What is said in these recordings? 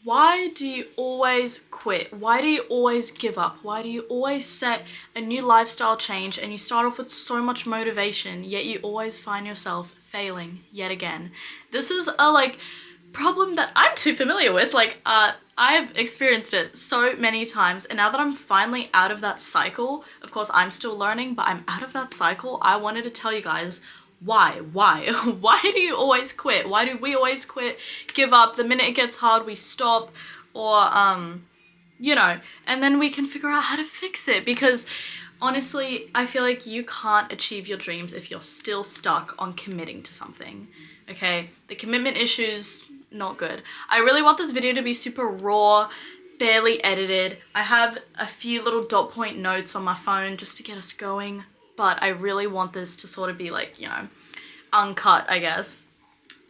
Why do you always quit? Why do you always give up? Why do you always set a new lifestyle change and you start off with so much motivation, yet you always find yourself failing yet again? This is a problem that I'm too familiar with. I've experienced it so many times, and now that I'm finally out of that cycle, of course I'm still learning, but I'm out of that cycle, I wanted to tell you guys why? Why do you always quit? Why do we always quit, give up? The minute it gets hard, we stop, or, and then we can figure out how to fix it. Because honestly, I feel like you can't achieve your dreams if you're still stuck on committing to something, okay? The commitment issues, not good. I really want this video to be super raw, barely edited. I have a few little dot point notes on my phone just to get us going, but I really want this to sort of be uncut, I guess.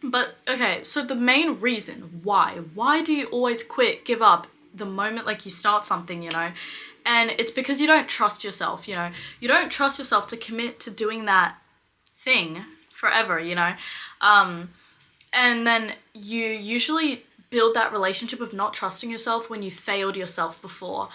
But okay, so the main reason why do you always quit, give up the moment you start something, and it's because you don't trust yourself, you don't trust yourself to commit to doing that thing forever, and then you usually build that relationship of not trusting yourself when you failed yourself before.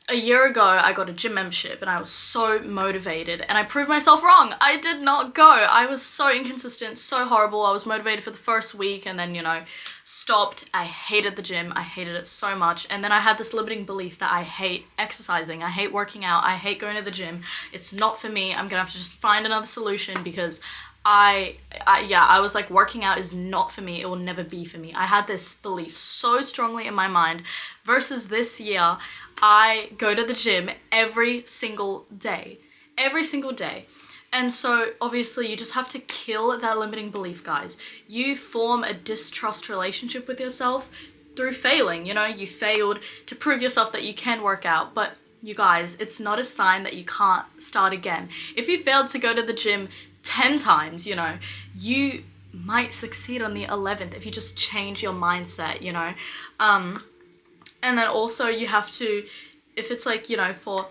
A year ago, I got a gym membership and I was so motivated and I proved myself wrong. I did not go. I was so inconsistent, so horrible. I was motivated for the first week and then, stopped. I hated the gym. I hated it so much. And then I had this limiting belief that I hate exercising. I hate working out. I hate going to the gym. It's not for me. I'm gonna have to just find another solution because I was like, working out is not for me. It will never be for me. I had this belief so strongly in my mind, versus this year, I go to the gym every single day. Every single day. And so obviously you just have to kill that limiting belief, guys. You form a distrust relationship with yourself through failing. You failed to prove yourself that you can work out, but you guys, it's not a sign that you can't start again. If you failed to go to the gym 10 times, you might succeed on the 11th if you just change your mindset, and then also you have to, if it's for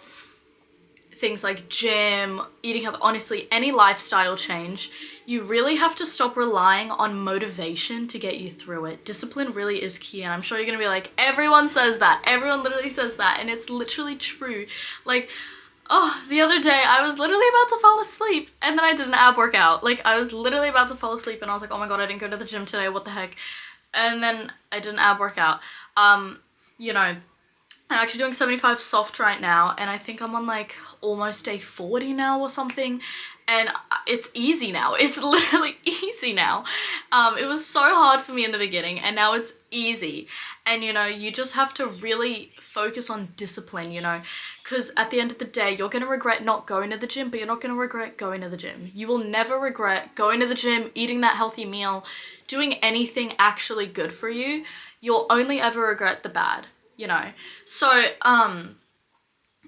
things like gym, eating health, honestly, any lifestyle change, you really have to stop relying on motivation to get you through it. Discipline really is key, and I'm sure you're gonna be like, everyone says that. Everyone literally says that, and it's literally true. The other day, I was literally about to fall asleep, and then I did an ab workout. I was literally about to fall asleep, and I was like, oh my god, I didn't go to the gym today, what the heck? And then I did an ab workout. I'm actually doing 75 soft right now, and I think I'm on almost day 40 now or something, and it's easy now. It's literally easy now. It was so hard for me in the beginning, and now it's easy. And you just have to really focus on discipline, because at the end of the day, you're gonna regret not going to the gym, but you're not gonna regret going to the gym. You will never regret going to the gym, eating that healthy meal, doing anything actually good for you. You'll only ever regret the bad, So,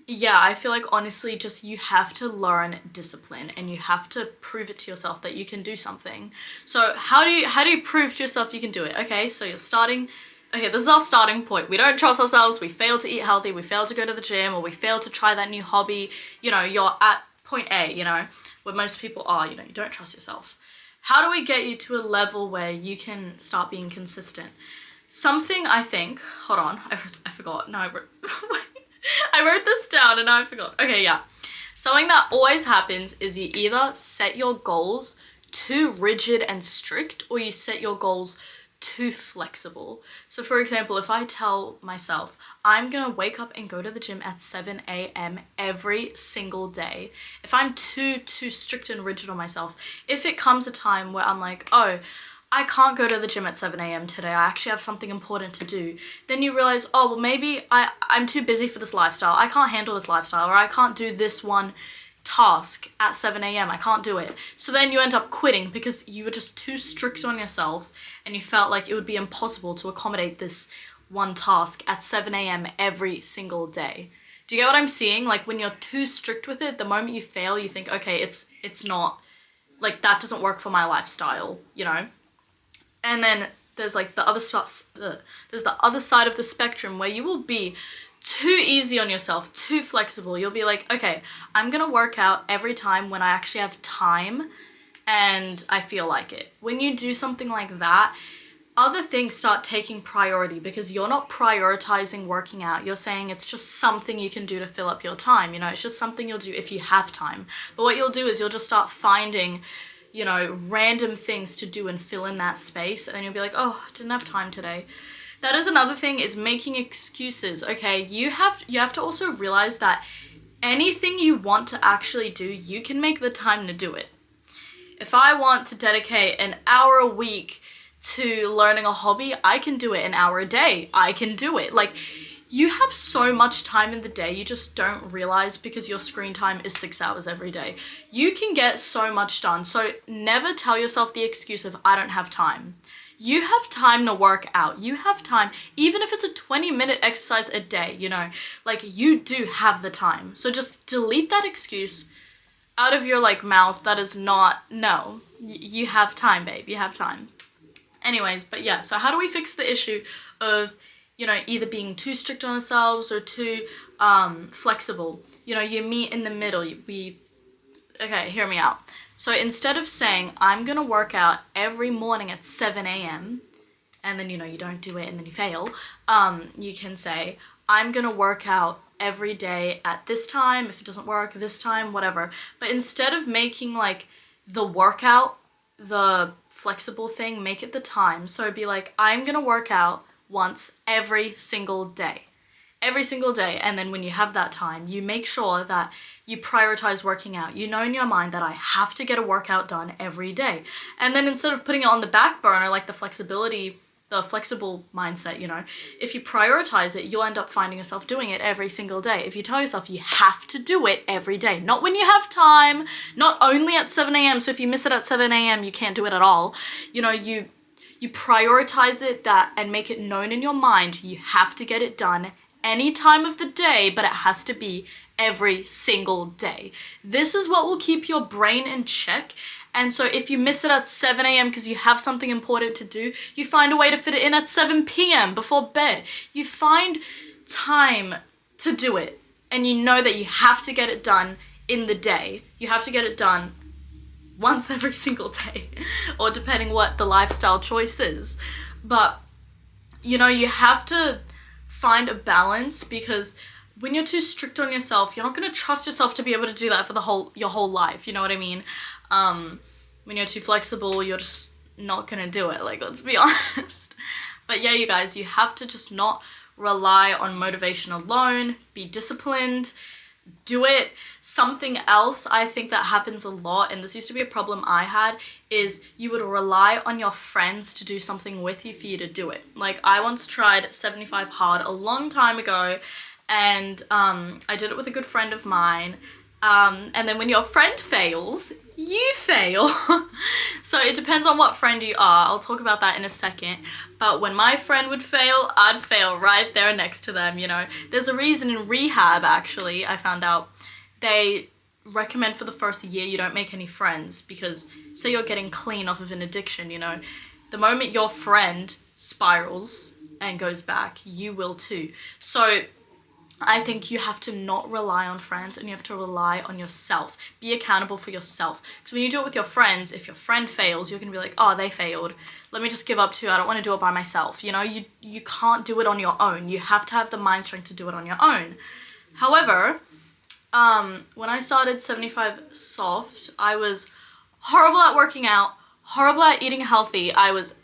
yeah, I feel like honestly just you have to learn discipline and you have to prove it to yourself that you can do something. So how do you prove to yourself you can do it? Okay, so you're starting, okay, this is our starting point. We don't trust ourselves, we fail to eat healthy, we fail to go to the gym, or we fail to try that new hobby. You're at point A, where most people are, you don't trust yourself. How do we get you to a level where you can start being consistent? Something I think, hold on, I forgot, no, I wrote this down and now I forgot. Okay, yeah. Something that always happens is you either set your goals too rigid and strict, or you set your goals too flexible. So for example, if I tell myself, I'm gonna wake up and go to the gym at 7 a.m. every single day, if I'm too strict and rigid on myself, if it comes a time where I'm like, oh, I can't go to the gym at 7 a.m. today, I actually have something important to do, then you realize, oh, well, maybe I'm too busy for this lifestyle, I can't handle this lifestyle, or I can't do this one task at 7 a.m. I can't do it. So then you end up quitting because you were just too strict on yourself and you felt like it would be impossible to accommodate this one task at 7 a.m. every single day. Do you get what I'm seeing? When you're too strict with it, the moment you fail, you think, okay, it's not, that doesn't work for my lifestyle, And then there's the other there's the other side of the spectrum where you will be too easy on yourself, too flexible. You'll be like, okay, I'm gonna work out every time when I actually have time and I feel like it. When you do something like that, other things start taking priority because you're not prioritizing working out. You're saying it's just something you can do to fill up your time. You know, it's just something you'll do if you have time. But what you'll do is you'll just start finding, you know, random things to do and fill in that space. And then you'll be like, oh, I didn't have time today. That is another thing, is making excuses. Okay, you have to also realize that anything you want to actually do, you can make the time to do it. If I want to dedicate an hour a week to learning a hobby, I can do it. An hour a day, I can do it. Like, you have so much time in the day, you just don't realize because your screen time is 6 hours every day. You can get so much done. So never tell yourself the excuse of, I don't have time. You have time to work out. You have time, even if it's a 20-minute exercise a day, you know, like, you do have the time. So just delete that excuse out of your like mouth. That is not, no, you have time, babe, you have time. Anyways, but yeah, so how do we fix the issue of, you know, either being too strict on ourselves or too flexible? You know, you meet in the middle. Okay, hear me out. So instead of saying, I'm gonna work out every morning at 7 a.m. and then, you know, you don't do it and then you fail, you can say, I'm gonna work out every day at this time. If it doesn't work, this time, whatever. But instead of making like the workout the flexible thing, make it the time. So it'd be like, I'm gonna work out once every single day. Every single day. And then when you have that time, you make sure that you prioritize working out. You know in your mind that I have to get a workout done every day. And then instead of putting it on the back burner, like the flexible mindset, you know, if you prioritize it, you'll end up finding yourself doing it every single day. If you tell yourself you have to do it every day, not when you have time, not only at 7 a.m. So if you miss it at 7 a.m., you can't do it at all. You know, you prioritize it and make it known in your mind, you have to get it done any time of the day, but it has to be every single day. This is what will keep your brain in check. And so if you miss it at 7 a.m. because you have something important to do, you find a way to fit it in at 7 p.m. before bed. You find time to do it. And you know that you have to get it done in the day. You have to get it done once every single day. Or depending what the lifestyle choice is. But, you know, you have to find a balance, because when you're too strict on yourself, you're not going to trust yourself to be able to do that for your whole life. You know what I mean? When you're too flexible, you're just not gonna do it, like, let's be honest. But yeah, you guys, you have to just not rely on motivation alone. Be disciplined, do it. Something else I think that happens a lot, and this used to be a problem I had, is you would rely on your friends to do something with you for you to do it. Like, I once tried 75 hard a long time ago, and I did it with a good friend of mine. And then when your friend fails, you fail. So it depends on what friend you are. I'll talk about that in a second. But when my friend would fail, I'd fail right there next to them, you know. There's a reason in rehab, actually, I found out, they recommend for the first year you don't make any friends, because say you're getting clean off of an addiction, you know, the moment your friend spirals and goes back, you will too. So I think you have to not rely on friends, and you have to rely on yourself. Be accountable for yourself. Because when you do it with your friends, if your friend fails, you're going to be like, oh, they failed. Let me just give up too. I don't want to do it by myself. You know, you can't do it on your own. You have to have the mind strength to do it on your own. However, when I started 75 Soft, I was horrible at working out, horrible at eating healthy. I was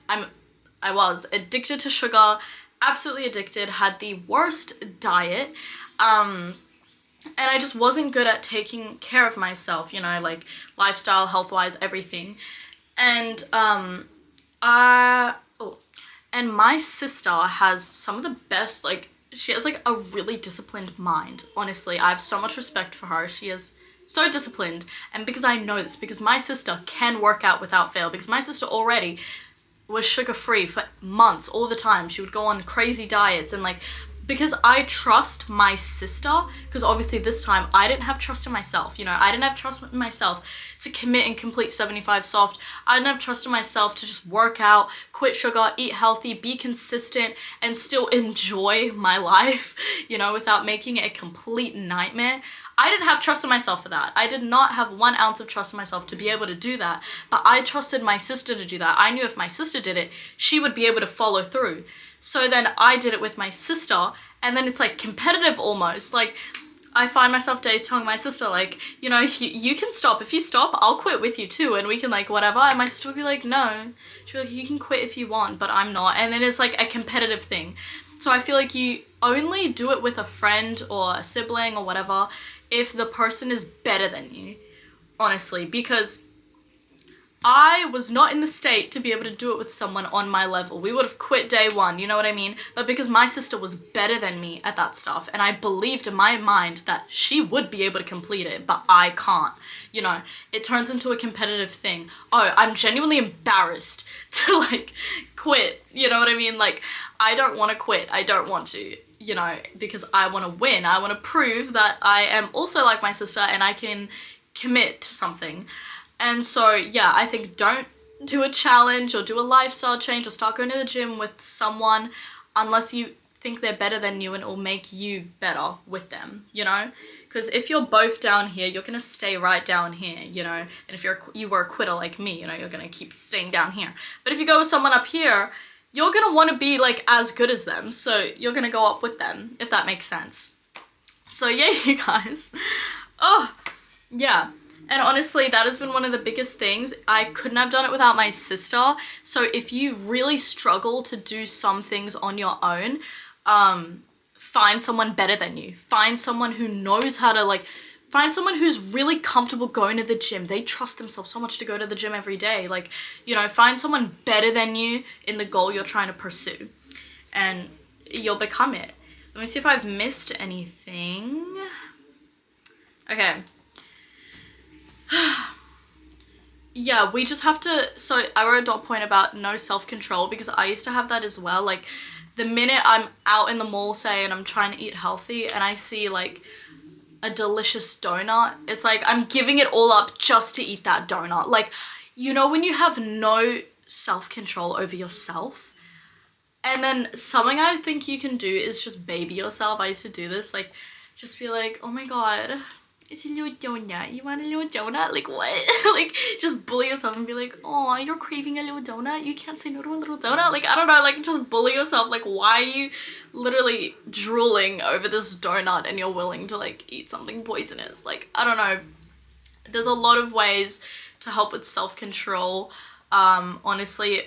addicted to sugar, absolutely addicted, had the worst diet, and I just wasn't good at taking care of myself, you know, like lifestyle, health-wise, everything. And and my sister has some of the best, like, she has like a really disciplined mind. Honestly, I have so much respect for her. She is so disciplined, and because I know this, because my sister can work out without fail, because my sister already was sugar-free for months, all the time. She would go on crazy diets, and like, because I trust my sister, because obviously this time I didn't have trust in myself, you know, I didn't have trust in myself to commit and complete 75 Soft. I didn't have trust in myself to just work out, quit sugar, eat healthy, be consistent, and still enjoy my life, you know, without making it a complete nightmare. I didn't have trust in myself for that. I did not have 1 ounce of trust in myself to be able to do that, but I trusted my sister to do that. I knew if my sister did it, she would be able to follow through. So then I did it with my sister, and then it's like competitive almost. Like, I find myself days telling my sister, like, you know, you can stop. If you stop, I'll quit with you too, and we can, like, whatever. And my sister would be like, no. She'd be like, you can quit if you want, but I'm not. And then it's like a competitive thing. So I feel like you only do it with a friend or a sibling or whatever if the person is better than you, honestly, because I was not in the state to be able to do it with someone on my level. We would have quit day 1, you know what I mean? But because my sister was better than me at that stuff, and I believed in my mind that she would be able to complete it, but I can't, you know, it turns into a competitive thing. Oh, I'm genuinely embarrassed to, like, quit, you know what I mean? Like, I don't want to quit. I don't want to, you know, because I want to win. I want to prove that I am also like my sister and I can commit to something. And so, yeah, I think don't do a challenge or do a lifestyle change or start going to the gym with someone unless you think they're better than you and it will make you better with them, you know? Because if you're both down here, you're going to stay right down here, you know? And if you were a quitter like me, you know, you're going to keep staying down here. But if you go with someone up here, you're going to want to be, like, as good as them. So you're going to go up with them, if that makes sense. So, yeah, you guys. Oh, yeah. And honestly, that has been one of the biggest things. I couldn't have done it without my sister. So if you really struggle to do some things on your own, find someone better than you. Find someone who knows how to, like, find someone who's really comfortable going to the gym. They trust themselves so much to go to the gym every day. Like, you know, find someone better than you in the goal you're trying to pursue. And you'll become it. Let me see if I've missed anything. Okay. Yeah, we just have to, so I wrote a dot point about no self-control because I used to have that as well. Like, the minute I'm out in the mall, say, and I'm trying to eat healthy and I see, like, a delicious donut, it's like I'm giving it all up just to eat that donut. Like, you know, when you have no self-control over yourself, and then something I think you can do is just baby yourself. I used to do this, like, just be like, oh my god, it's a little donut. You want a little donut? Like, what? Like, just bully yourself and be like, oh, you're craving a little donut? You can't say no to a little donut? Like, I don't know, like, just bully yourself. Like, why are you literally drooling over this donut and you're willing to, like, eat something poisonous? Like, I don't know. There's a lot of ways to help with self-control. Honestly,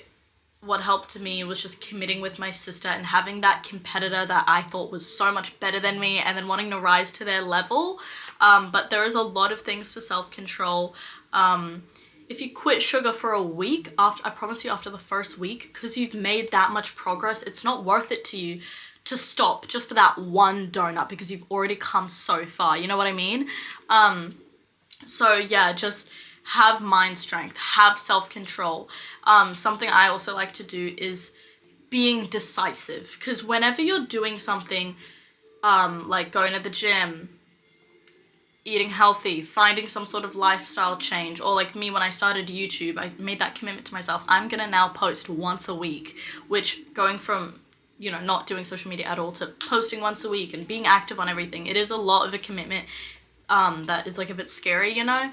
what helped me was just committing with my sister and having that competitor that I thought was so much better than me and then wanting to rise to their level. But there is a lot of things for self-control. If you quit sugar for a week, I promise you after the first week, because you've made that much progress, it's not worth it to you to stop just for that one donut because you've already come so far. You know what I mean? So yeah, just have mind strength, have self-control. Something I also like to do is being decisive, because whenever you're doing something like going to the gym, eating healthy, finding some sort of lifestyle change, or like me when I started YouTube, I made that commitment to myself. I'm gonna now post once a week, which going from, you know, not doing social media at all to posting once a week and being active on everything, it is a lot of a commitment that is like a bit scary, you know?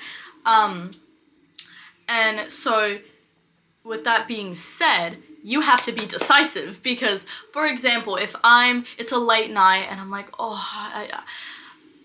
And so with that being said, you have to be decisive because, for example, if it's a late night and I'm like, oh,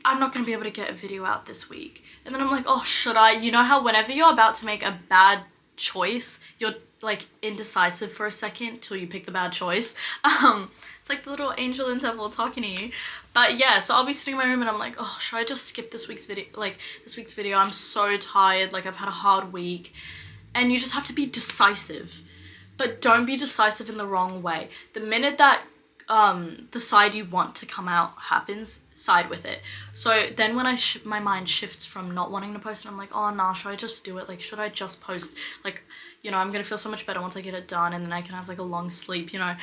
I'm not going to be able to get a video out this week. And then I'm like, oh, should I? You know how whenever you're about to make a bad choice, you're like indecisive for a second till you pick the bad choice. It's like the little angel and devil talking to you. But yeah, so I'll be sitting in my room and I'm like, oh, should I just skip this week's video? I'm so tired, like I've had a hard week. And you just have to be decisive, but don't be decisive in the wrong way. The minute that the side you want to come out happens, side with it. So then when my mind shifts from not wanting to post and I'm like, oh nah, should I just do it? Like, should I just post? Like, you know, I'm gonna feel so much better once I get it done and then I can have like a long sleep, you know.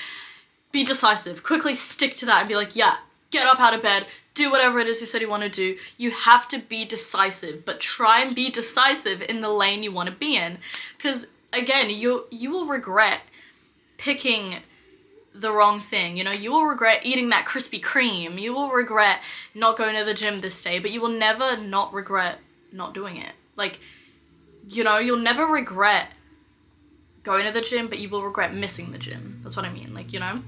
Be decisive, quickly stick to that and be like, yeah, get up out of bed, do whatever it is you said you want to do. You have to be decisive, but try and be decisive in the lane you want to be in. Because again, you will regret picking the wrong thing. You know, you will regret eating that Krispy Kreme. You will regret not going to the gym this day, but you will never not regret not doing it. Like, you know, you'll never regret going to the gym, but you will regret missing the gym. That's what I mean, like, you know?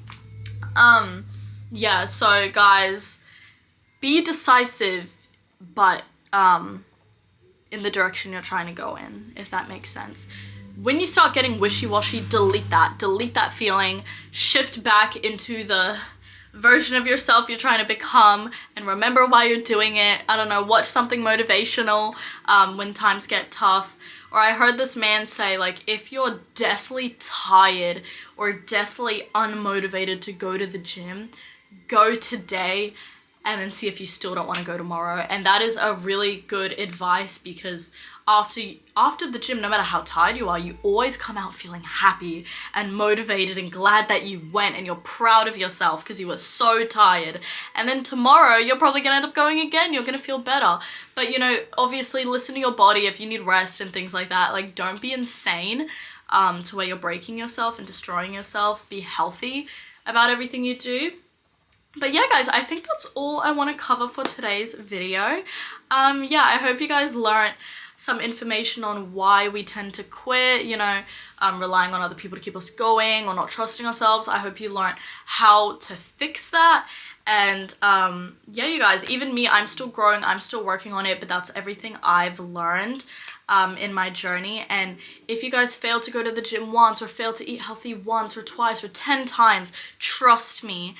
Yeah, so guys, be decisive, but in the direction you're trying to go in, if that makes sense. When you start getting wishy-washy, delete that feeling, shift back into the version of yourself you're trying to become, and remember why you're doing it. I don't know, watch something motivational when times get tough. Or I heard this man say, like, if you're deathly tired or deathly unmotivated to go to the gym, go today and then see if you still don't want to go tomorrow. And that is a really good advice, because after the gym, no matter how tired you are, you always come out feeling happy and motivated and glad that you went, and you're proud of yourself because you were so tired. And then tomorrow you're probably gonna end up going again. You're gonna feel better. But, you know, obviously listen to your body if you need rest and things like that. Like, don't be insane to where you're breaking yourself and destroying yourself. Be healthy about everything you do. But yeah, guys, I think that's all I want to cover for today's video. Yeah, I hope you guys learned some information on why we tend to quit, you know, relying on other people to keep us going or not trusting ourselves. I hope you learned how to fix that. And yeah, you guys, even me, I'm still growing, I'm still working on it, but that's everything I've learned in my journey. And if you guys fail to go to the gym once, or fail to eat healthy once or twice or 10 times, trust me,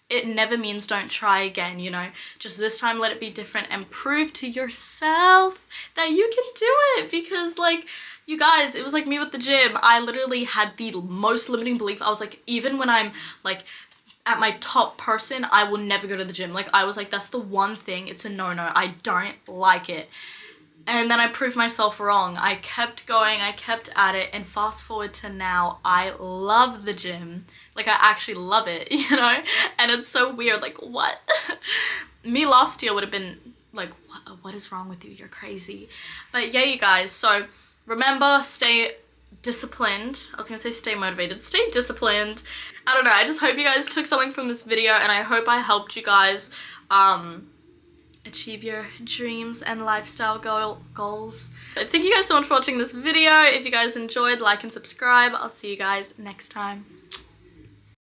it never means don't try again, you know. Just this time let it be different and prove to yourself that you can do it. Because, like, you guys, it was like me with the gym. I literally had the most limiting belief. I was like, even when I'm like at my top person, I will never go to the gym. Like, I was like, that's the one thing, it's a no-no. I don't like it. And then I proved myself wrong. I kept going, I kept at it, and fast forward to now, I love the gym. Like, I actually love it, you know? And it's so weird, like, what? Me last year would have been like, what is wrong with you? You're crazy. But yeah, you guys, so remember, stay disciplined. I was gonna say stay motivated. Stay disciplined. I don't know, I just hope you guys took something from this video, and I hope I helped you guys achieve your dreams and lifestyle goals. Thank you guys so much for watching this video. If you guys enjoyed, like and subscribe. I'll see you guys next time.